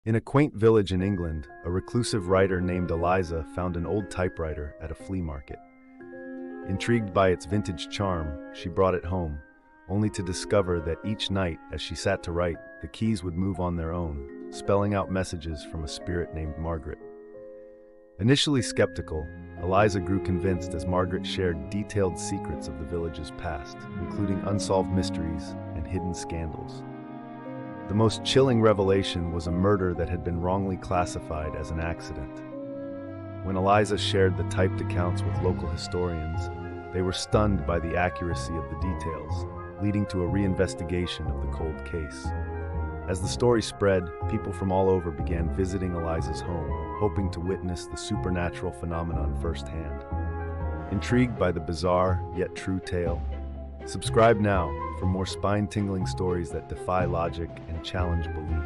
In a quaint village in England, a reclusive writer named Eliza found an old typewriter at a flea market. Intrigued by its vintage charm, she brought it home, only to discover that each night, as she sat to write, the keys would move on their own, spelling out messages from a spirit named Margaret. Initially skeptical, Eliza grew convinced as Margaret shared detailed secrets of the village's past, including unsolved mysteries and hidden scandals. The most chilling revelation was a murder that had been wrongly classified as an accident. When Eliza shared the typed accounts with local historians, they were stunned by the accuracy of the details, leading to a reinvestigation of the cold case. As the story spread, people from all over began visiting Eliza's home, hoping to witness the supernatural phenomenon firsthand. Intrigued by the bizarre yet true tale? Subscribe now for more spine-tingling stories that defy logic and challenge belief.